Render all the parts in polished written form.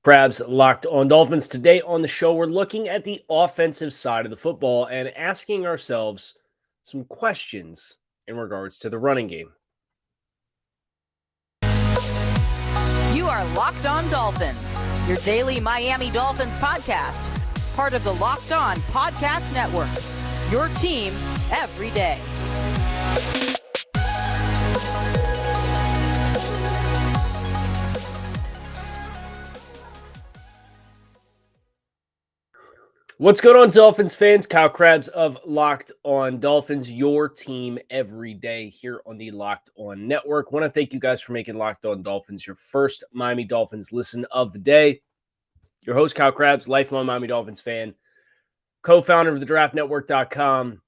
Crabs Locked On Dolphins. Today on the show, we're looking at the offensive side of the football and asking ourselves some questions in regards to the running game. You are Locked On Dolphins, your daily Miami Dolphins podcast, part of the Locked On Podcast Network, your team every day. What's going on, Dolphins fans? Kyle Krabs of Locked On Dolphins, your team every day here on the Locked On Network. Want to thank you guys for making Locked On Dolphins your first Miami Dolphins listen of the day. Your host, Kyle Krabs, lifelong Miami Dolphins fan, co-founder of the draftnetwork.com,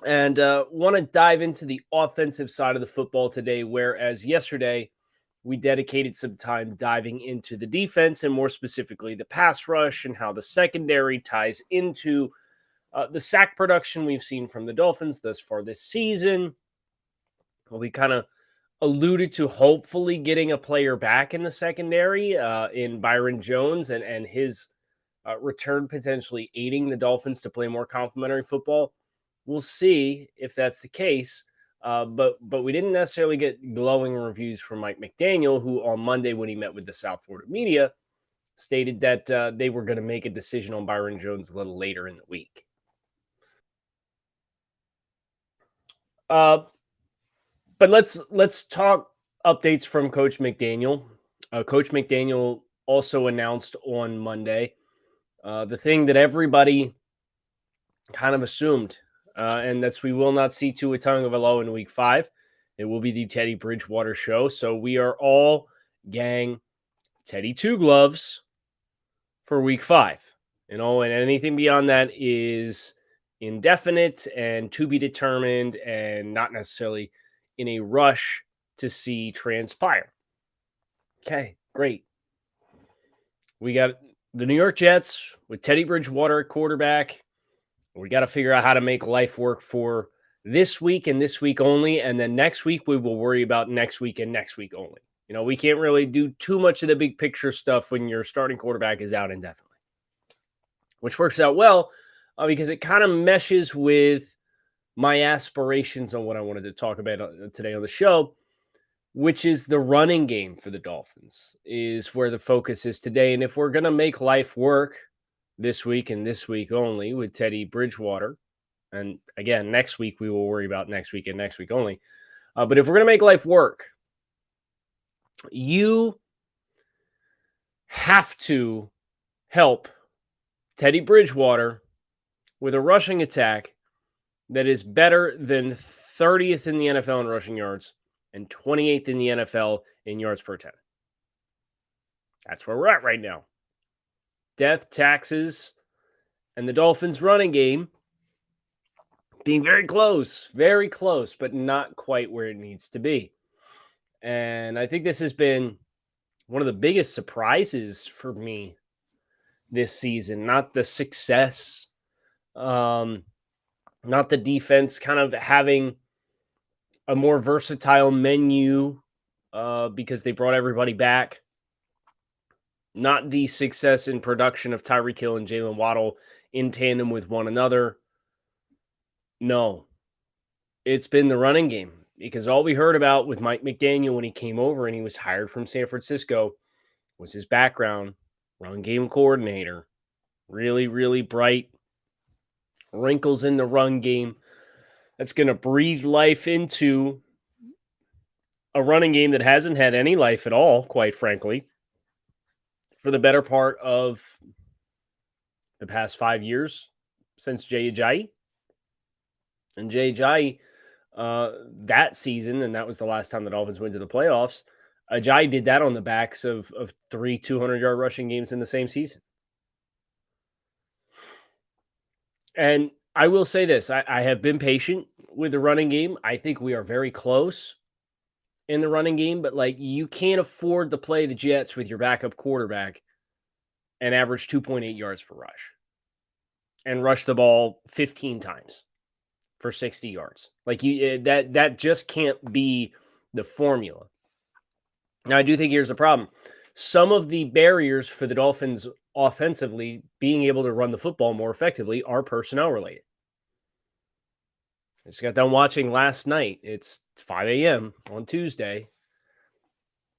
and want to dive into the offensive side of the football today, whereas yesterday we dedicated some time diving into the defense and more specifically the pass rush and how the secondary ties into the sack production we've seen from the Dolphins thus far this season. Well, we kind of alluded to hopefully getting a player back in the secondary in Byron Jones and his return potentially aiding the Dolphins to play more complementary football. We'll see if that's the case. But we didn't necessarily get glowing reviews from Mike Mcdaniel, who on Monday, when he met with the South Florida media, stated that they were going to make a decision on Byron Jones a little later in the week. But let's talk updates from Coach McDaniel. Coach McDaniel also announced on Monday the thing that everybody kind of assumed. And that's we will not see Tua Tagovailoa in week 5. It will be the Teddy Bridgewater show. So we are all gang Teddy 2 gloves for week 5. And anything beyond that is indefinite and to be determined and not necessarily in a rush to see transpire. Okay, great. We got the New York Jets with Teddy Bridgewater at quarterback. We got to figure out how to make life work for this week and this week only. And then next week, we will worry about next week and next week only. You know, we can't really do too much of the big picture stuff when your starting quarterback is out indefinitely, which works out well because it kind of meshes with my aspirations on what I wanted to talk about today on the show, which is the running game for the Dolphins is where the focus is today. And if we're going to make life work this week and this week only with Teddy Bridgewater. And again, next week we will worry about next week and next week only. But if we're going to make life work, you have to help Teddy Bridgewater with a rushing attack that is better than 30th in the NFL in rushing yards and 28th in the NFL in yards per attempt. That's where we're at right now. Death, taxes, and the Dolphins' running game being very close, but not quite where it needs to be. And I think this has been one of the biggest surprises for me this season. Not the success, not the defense kind of having a more versatile menu because they brought everybody back. Not the success in production of Tyreek Hill and Jalen Waddle in tandem with one another. No, it's been the running game because all we heard about with Mike McDaniel when he came over and he was hired from San Francisco was his background, run game coordinator, really, really bright, wrinkles in the run game. That's going to breathe life into a running game that hasn't had any life at all, quite frankly, for the better part of the past 5 years since Jay Ajayi. And Jay Ajayi, that season, and that was the last time the Dolphins went to the playoffs, Ajayi did that on the backs of 3 200-yard rushing games in the same season. And I will say this, I have been patient with the running game. I think we are very close in the running game, but you can't afford to play the Jets with your backup quarterback and average 2.8 yards per rush and rush the ball 15 times for 60 yards. That just can't be the formula. Now, I do think here's the problem. some of the barriers for the Dolphins offensively being able to run the football more effectively are personnel related. I just got done watching last night. It's 5 a.m. on Tuesday.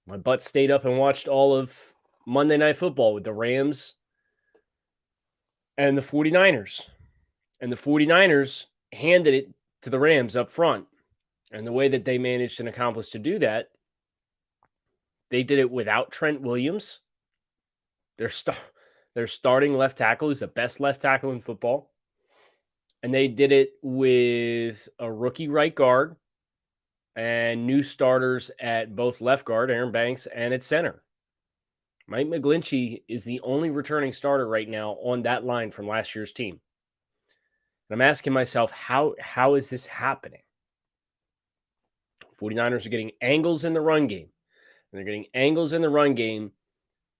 My butt stayed up and watched all of Monday Night Football with the Rams and the 49ers. And the 49ers handed it to the Rams up front. And the way that they managed and accomplished to do that, they did it without Trent Williams. Their starting left tackle is the best left tackle in football. And they did it with a rookie right guard and new starters at both left guard, Aaron Banks, and at center. Mike McGlinchey is the only returning starter right now on that line from last year's team. And I'm asking myself, how is this happening? 49ers are getting angles in the run game. And they're getting angles in the run game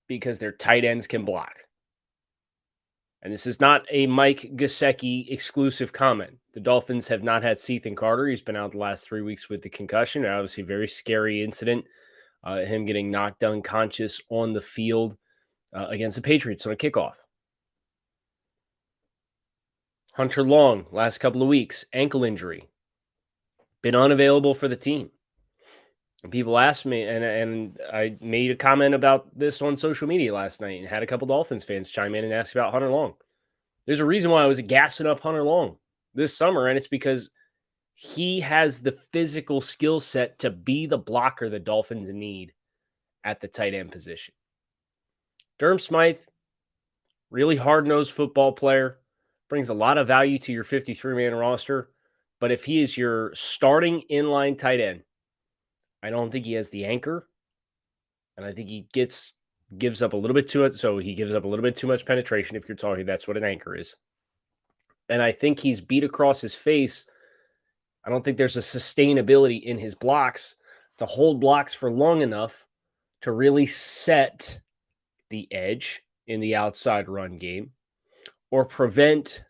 because their tight ends can block. And this is not a Mike Gesicki exclusive comment. The Dolphins have not had Ethan Carter. He's been out the last 3 weeks with the concussion. Obviously, a very scary incident. Him getting knocked unconscious on the field against the Patriots on a kickoff. Hunter Long, last couple of weeks, ankle injury. Been unavailable for the team. And people asked me, and I made a comment about this on social media last night and had a couple Dolphins fans chime in and ask about Hunter Long. There's a reason why I was gassing up Hunter Long this summer, and it's because he has the physical skill set to be the blocker the Dolphins need at the tight end position. Durham Smythe, really hard-nosed football player, brings a lot of value to your 53-man roster, but if he is your starting inline tight end, I don't think he has the anchor, and I think he gives up a little bit too much. So he gives up a little bit too much penetration. If you're talking, that's what an anchor is. And I think he's beat across his face. I don't think there's a sustainability in his blocks to hold blocks for long enough to really set the edge in the outside run game or prevent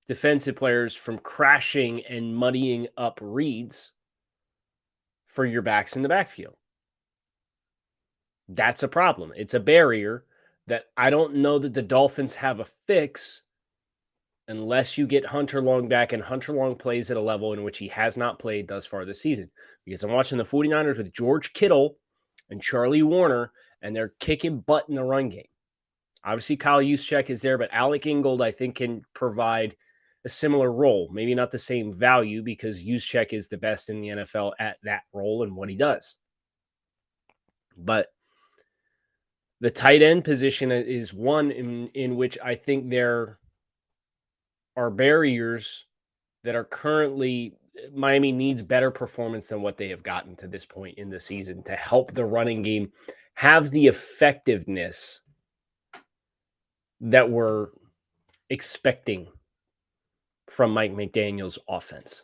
defensive players from crashing and muddying up reads for your backs in the backfield. That's a problem. It's a barrier that I don't know that the Dolphins have a fix unless you get Hunter Long back and Hunter Long plays at a level in which he has not played thus far this season. Because I'm watching the 49ers with George Kittle and Charlie Warner, and they're kicking butt in the run game. Obviously, Kyle Juszczyk is there, but Alec Ingold, I think, can provide a similar role. Maybe not the same value because Juszczyk is the best in the NFL at that role and what he does. But the tight end position is one in which I think there are barriers that are currently Miami needs better performance than what they have gotten to this point in the season to help the running game have the effectiveness that we're expecting from Mike McDaniel's offense.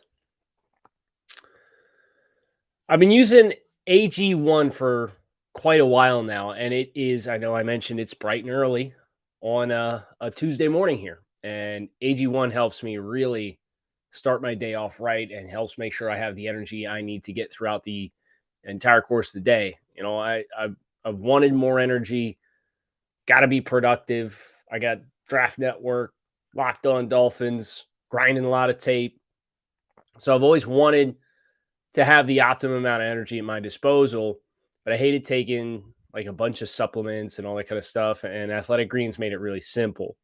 I've been using AG1 for quite a while now, and it is, I know I mentioned it's bright and early on a Tuesday morning here, and AG1 helps me really start my day off right and helps make sure I have the energy I need to get throughout the entire course of the day. You know, I've wanted more energy, got to be productive. I got Draft Network, Locked On Dolphins, grinding a lot of tape. So I've always wanted to have the optimum amount of energy at my disposal, but I hated taking like a bunch of supplements and all that kind of stuff. And Athletic Greens made it really simple.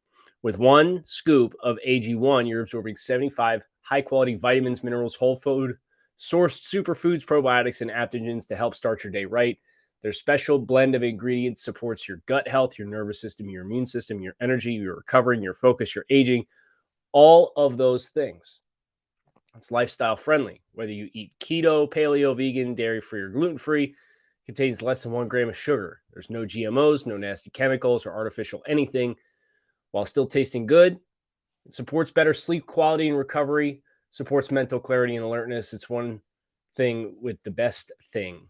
With one scoop of AG1, you're absorbing 75 high-quality vitamins, minerals, whole food, sourced superfoods, probiotics, and adaptogens to help start your day right. Their special blend of ingredients supports your gut health, your nervous system, your immune system, your energy, your recovering, your focus, your aging, all of those things. It's lifestyle friendly. Whether you eat keto, paleo, vegan, dairy-free, or gluten-free, contains less than 1 gram of sugar. There's no GMOs, no nasty chemicals or artificial anything. While still tasting good, it supports better sleep quality and recovery, supports mental clarity and alertness. It's one thing with the best thing.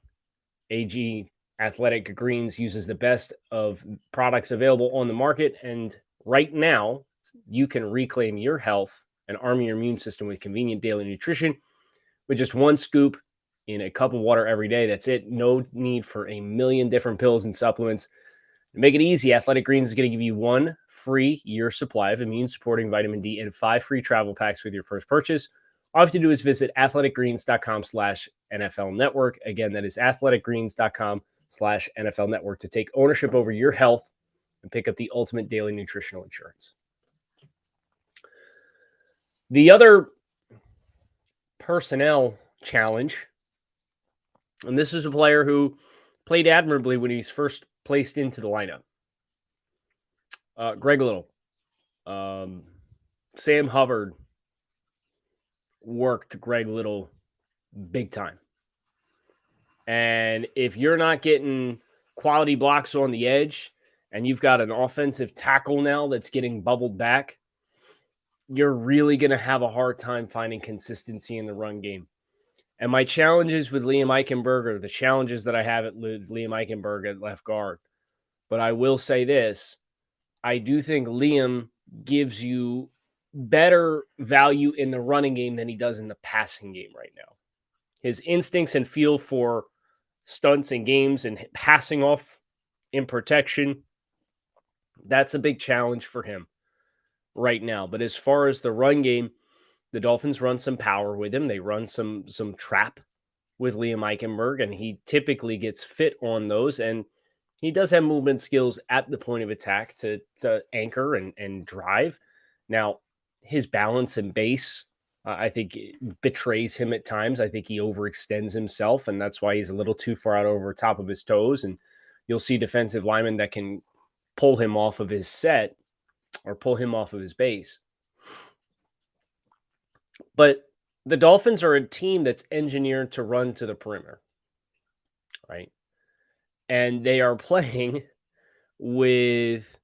AG Athletic Greens uses the best of products available on the market. And right now, you can reclaim your health and arm your immune system with convenient daily nutrition with just one scoop in a cup of water every day. That's it. No need for a million different pills and supplements. To make it easy, Athletic Greens is going to give you 1 free year supply of immune-supporting vitamin D and 5 free travel packs with your first purchase. All you have to do is visit athleticgreens.com/NFL Network. Again, that is athleticgreens.com/NFL Network to take ownership over your health and pick up the ultimate daily nutritional insurance. The other personnel challenge, and this is a player who played admirably when he's first placed into the lineup. Greg Little, Sam Hubbard worked Greg Little big time. And if you're not getting quality blocks on the edge and you've got an offensive tackle now that's getting bubbled back, you're really going to have a hard time finding consistency in the run game. And my challenges with Liam Eichenberg are the challenges that I have with Liam Eichenberg at left guard. But I will say this, I do think Liam gives you better value in the running game than he does in the passing game right now. His instincts and feel for stunts and games and passing off in protection, that's a big challenge for him right now. But as far as the run game, the Dolphins run some power with him. They run some trap with Liam Eichenberg, and he typically gets fit on those. And he does have movement skills at the point of attack to anchor and drive. Now, his balance and base, I think, betrays him at times. I think he overextends himself, and that's why he's a little too far out over top of his toes. And you'll see defensive linemen that can pull him off of his set or pull him off of his base. But the Dolphins are a team that's engineered to run to the perimeter, right? And they are playing with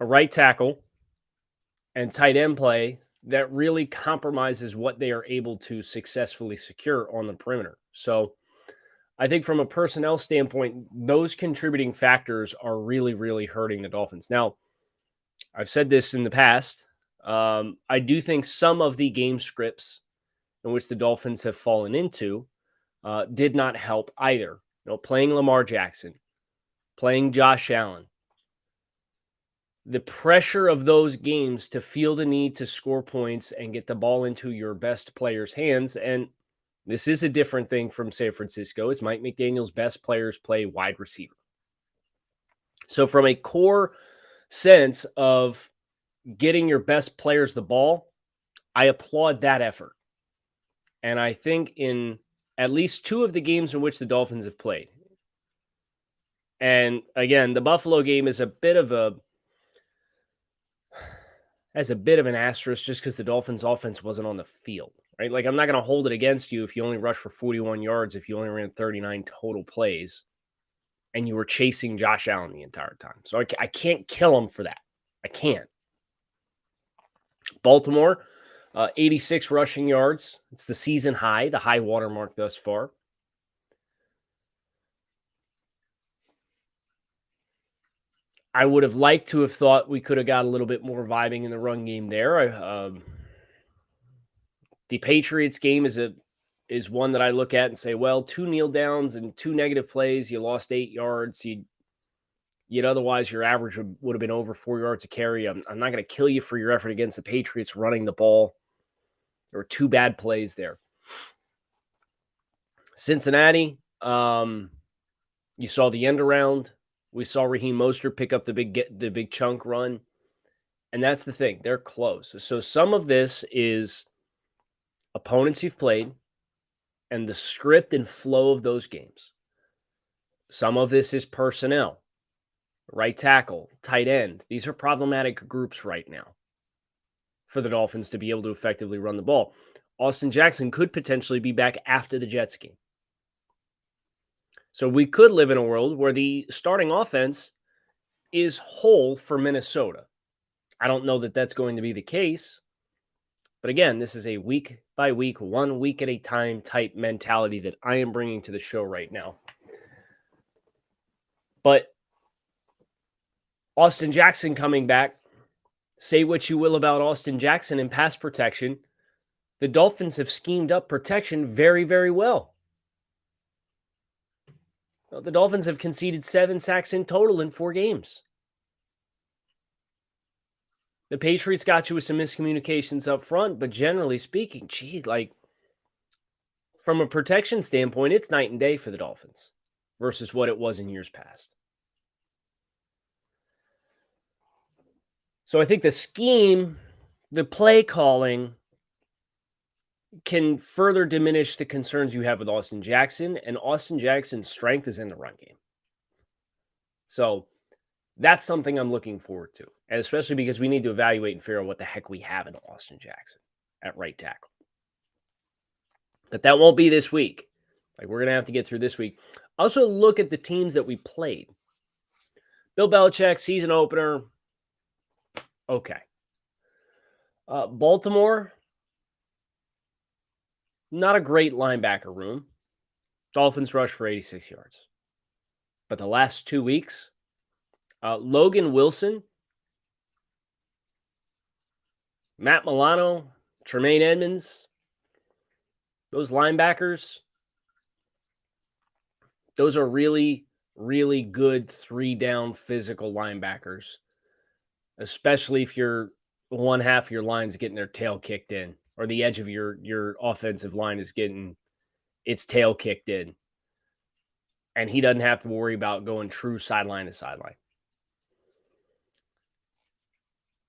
a right tackle and tight end play that really compromises what they are able to successfully secure on the perimeter. So I think from a personnel standpoint, those contributing factors are really, really hurting the Dolphins. Now, I've said this in the past. I do think some of the game scripts in which the Dolphins have fallen into did not help either. You know, playing Lamar Jackson, playing Josh Allen, the pressure of those games to feel the need to score points and get the ball into your best players' hands. And this is a different thing from San Francisco, as Mike McDaniel's best players play wide receiver. So from a core sense of getting your best players the ball, I applaud that effort. And I think in at least 2 of the games in which the Dolphins have played, and again, the Buffalo game is a bit of an asterisk just because the Dolphins offense wasn't on the field, right? Like, I'm not going to hold it against you if you only rushed for 41 yards, if you only ran 39 total plays, and you were chasing Josh Allen the entire time. So I can't kill him for that. I can't. Baltimore, 86 rushing yards. It's the season high, the high watermark thus far. I would have liked to have thought we could have got a little bit more vibing in the run game there. The Patriots game is one that I look at and say, well, 2 kneel downs and 2 negative plays. You lost 8 yards. You'd otherwise your average would have been over 4 yards a carry. I'm not going to kill you for your effort against the Patriots running the ball. There were 2 bad plays there. Cincinnati, you saw the end around. We saw Raheem Mostert pick up the big chunk run. And that's the thing. They're close. So some of this is opponents you've played and the script and flow of those games. Some of this is personnel. Right tackle, tight end. These are problematic groups right now for the Dolphins to be able to effectively run the ball. Austin Jackson could potentially be back after the Jets game. So we could live in a world where the starting offense is whole for Minnesota. I don't know that that's going to be the case. But again, this is a week by week, 1 week at a time type mentality that I am bringing to the show right now. But Austin Jackson coming back, say what you will about Austin Jackson in pass protection. The Dolphins have schemed up protection very, very well. Well, the Dolphins have conceded 7 sacks in total in 4 games. The Patriots got you with some miscommunications up front, but generally speaking, from a protection standpoint, it's night and day for the Dolphins versus what it was in years past. So I think the scheme, the play calling can further diminish the concerns you have with Austin Jackson, and Austin Jackson's strength is in the run game. So that's something I'm looking forward to, and especially because we need to evaluate and figure out what the heck we have in Austin Jackson at right tackle. But that won't be this week. We're going to have to get through this week. Also, look at the teams that we played. Bill Belichick, season opener. Okay. Baltimore, not a great linebacker room. Dolphins rushed for 86 yards. But the last 2 weeks, Logan Wilson, Matt Milano, Tremaine Edmonds, those linebackers, those are really, really good 3-down physical linebackers, especially if you're one half of your line's getting their tail kicked in, or the edge of your offensive line is getting its tail kicked in. And he doesn't have to worry about going true sideline to sideline.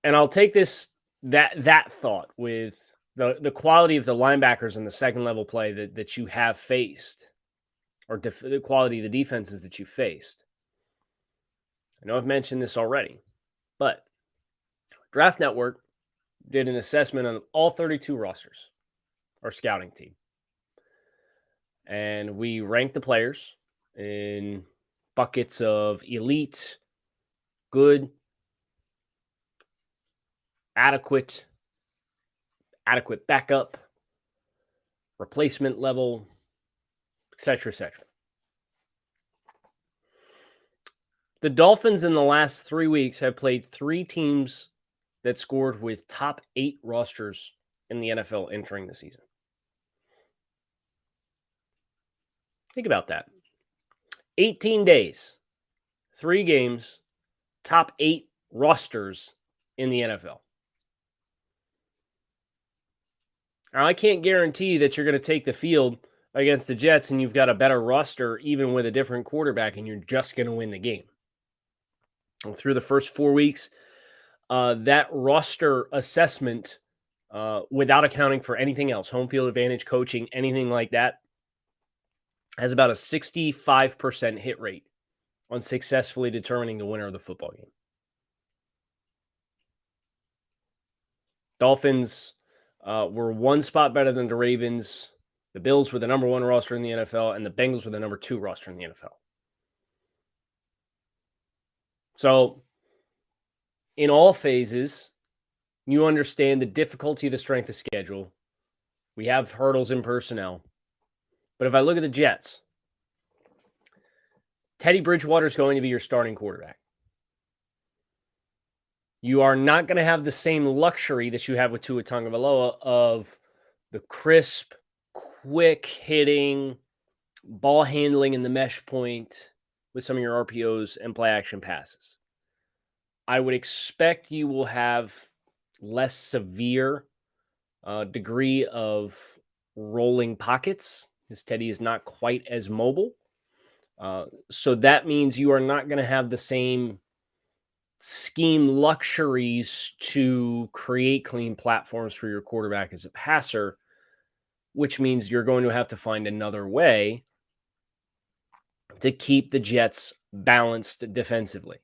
And I'll take that thought with the quality of the linebackers in the second level play that you have faced, or the quality of the defenses that you faced. I know I've mentioned this already, but Draft Network did an assessment on all 32 rosters, our scouting team. And we ranked the players in buckets of elite, good, adequate backup, replacement level, etc., etc. The Dolphins in the last 3 weeks have played 3 teams that scored with top 8 rosters in the NFL entering the season. Think about that. 18 days, 3 games, top 8 rosters in the NFL. Now, I can't guarantee that you're going to take the field against the Jets and you've got a better roster even with a different quarterback and you're just going to win the game. And through the first 4 weeks, that roster assessment, without accounting for anything else, home field advantage, coaching, anything like that, has about a 65% hit rate on successfully determining the winner of the football game. Dolphins were 1 spot better than the Ravens. The Bills were the number 1 roster in the NFL, and the Bengals were the number 2 roster in the NFL. So, in all phases, you understand the difficulty of the strength of schedule. We have hurdles in personnel. But if I look at the Jets, Teddy Bridgewater is going to be your starting quarterback. You are not going to have the same luxury that you have with Tua Tagovailoa of the crisp, quick hitting, ball handling in the mesh point with some of your RPOs and play action passes. I would expect you will have less severe degree of rolling pockets, because Teddy is not quite as mobile. So that means you are not going to have the same scheme luxuries to create clean platforms for your quarterback as a passer, which means you're going to have to find another way to keep the Jets balanced defensively.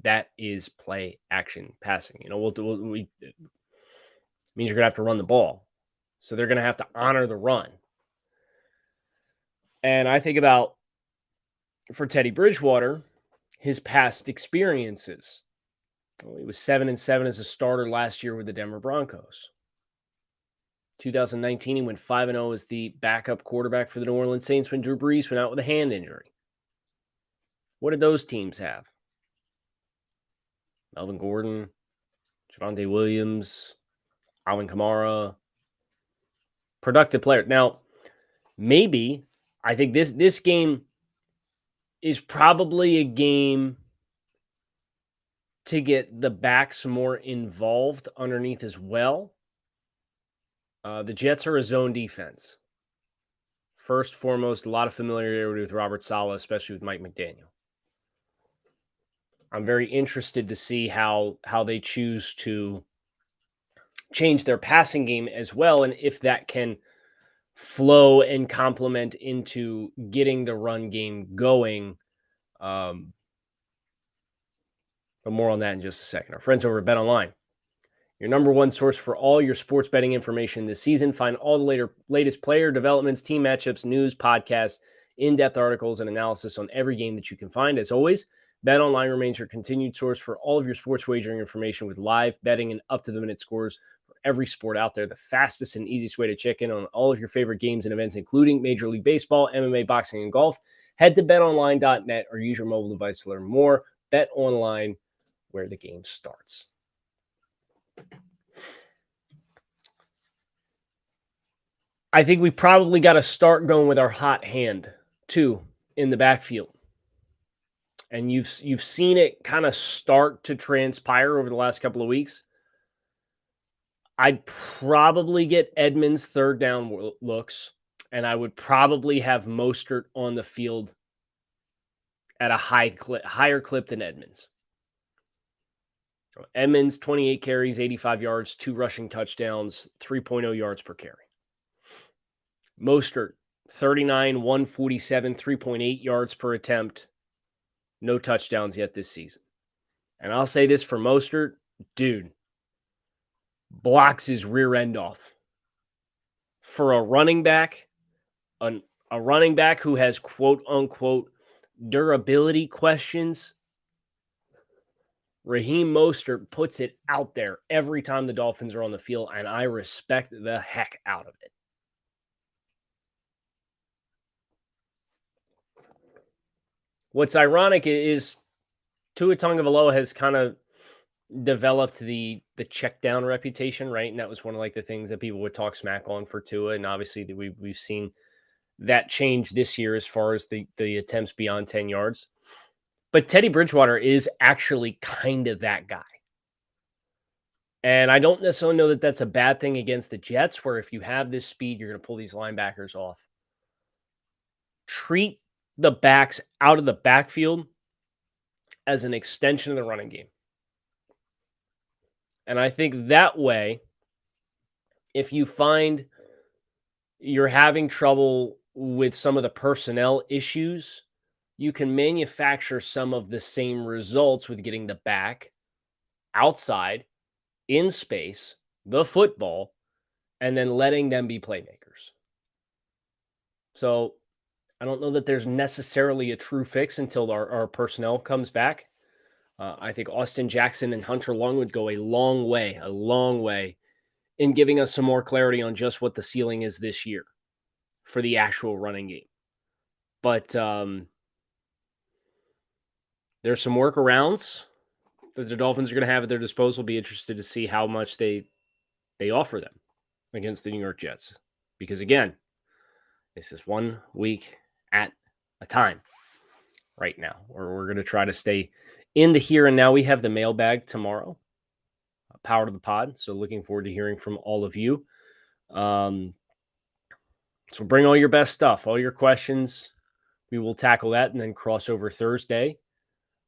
That is play action passing. It means you're going to have to run the ball. So they're going to have to honor the run. And I think about, for Teddy Bridgewater, his past experiences. Well, he was 7-7 as a starter last year with the Denver Broncos. 2019, he went 5-0 as the backup quarterback for the New Orleans Saints when Drew Brees went out with a hand injury. What did those teams have? Melvin Gordon, Javonte Williams, Alvin Kamara. Productive player. Now, maybe, I think this game is probably a game to get the backs more involved underneath as well. The Jets are a zone defense. First, foremost, a lot of familiarity with Robert Saleh, especially with Mike McDaniel. I'm very interested to see how they choose to change their passing game as well, and if that can flow and complement into getting the run game going. But more on that in just a second. Our friends over at BetOnline, your number one source for all your sports betting information this season. Find all the latest player developments, team matchups, news, podcasts, in-depth articles, and analysis on every game that you can find. As always, BetOnline remains your continued source for all of your sports wagering information with live betting and up-to-the-minute scores for every sport out there. The fastest and easiest way to check in on all of your favorite games and events, including Major League Baseball, MMA, boxing, and golf. Head to betonline.net or use your mobile device to learn more. BetOnline, where the game starts. I think we probably got to start going with our hot hand, too, in the backfield. And you've seen it kind of start to transpire over the last couple of weeks. I'd probably get Edmonds third down looks, and I would probably have Mostert on the field at a higher clip than Edmonds. Edmonds, 28 carries, 85 yards, 2 rushing touchdowns, 3.0 yards per carry. Mostert, 39, 147, 3.8 yards per attempt. No touchdowns yet this season. And I'll say this for Mostert, dude, blocks his rear end off. For a running back, a running back who has quote-unquote durability questions, Raheem Mostert puts it out there every time the Dolphins are on the field, and I respect the heck out of it. What's ironic is Tua Tagovailoa has kind of developed the check down reputation, right? And that was one of the things that people would talk smack on for Tua. And obviously we've seen that change this year as far as the attempts beyond 10 yards. But Teddy Bridgewater is actually kind of that guy. And I don't necessarily know that that's a bad thing against the Jets, where if you have this speed, you're going to pull these linebackers off. Treat the backs out of the backfield as an extension of the running game. And I think that way, if you find you're having trouble with some of the personnel issues, you can manufacture some of the same results with getting the back outside, in space, the football, and then letting them be playmakers. So I don't know that there's necessarily a true fix until our personnel comes back. I think Austin Jackson and Hunter Long would go a long way in giving us some more clarity on just what the ceiling is this year for the actual running game. But there's some workarounds that the Dolphins are going to have at their disposal. Be interested to see how much they offer them against the New York Jets. Because again, this is 1 week at a time right now, or we're going to try to stay in the here and now. We have the mailbag tomorrow, Power to the Pod. So looking forward to hearing from all of you. So bring all your best stuff, all your questions. We will tackle that and then cross over Thursday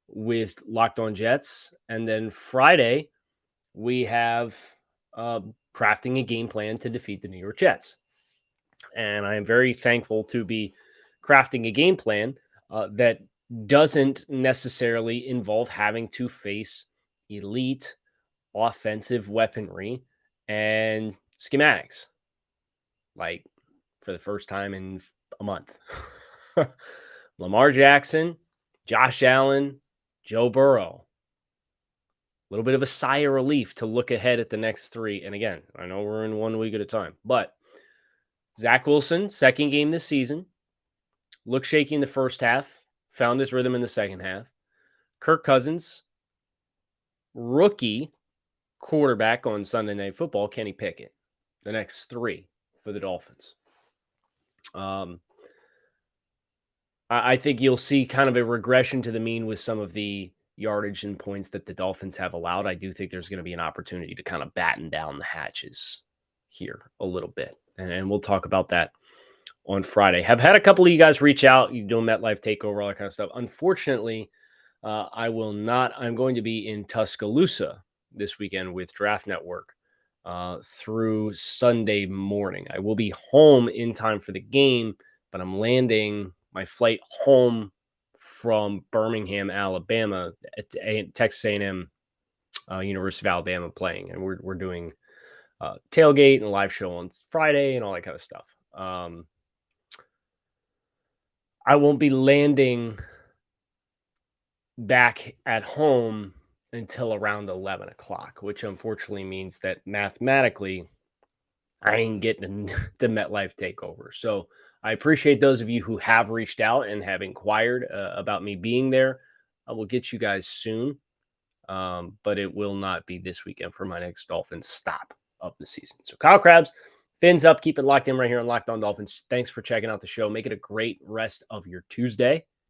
with Locked On Jets. And then Friday, we have crafting a game plan to defeat the New York Jets. And I am very thankful to be crafting a game plan that doesn't necessarily involve having to face elite offensive weaponry and schematics, like for the first time in a month. Lamar Jackson, Josh Allen, Joe Burrow. A little bit of a sigh of relief to look ahead at the next 3. And again, I know we're in 1 week at a time, but Zach Wilson, second game this season, looked shaky in the first half, found his rhythm in the second half. Kirk Cousins, rookie quarterback on Sunday Night Football, Kenny Pickett. The next 3 for the Dolphins. I think you'll see kind of a regression to the mean with some of the yardage and points that the Dolphins have allowed. I do think there's going to be an opportunity to kind of batten down the hatches here a little bit. And we'll talk about that on Friday. Have had a couple of you guys reach out. You do a MetLife takeover, all that kind of stuff. Unfortunately, I will not. I'm going to be in Tuscaloosa this weekend with Draft Network through Sunday morning. I will be home in time for the game, but I'm landing my flight home from Birmingham, Alabama, at Texas A&M, University of Alabama playing, and we're doing tailgate and a live show on Friday and all that kind of stuff. I won't be landing back at home until around 11 o'clock, which unfortunately means that mathematically I ain't getting the MetLife takeover. So I appreciate those of you who have reached out and have inquired about me being there. I will get you guys soon, but it will not be this weekend for my next Dolphins stop of the season. So Kyle Krabs, fins up. Keep it locked in right here on Locked On Dolphins. Thanks for checking out the show. Make it a great rest of your Tuesday.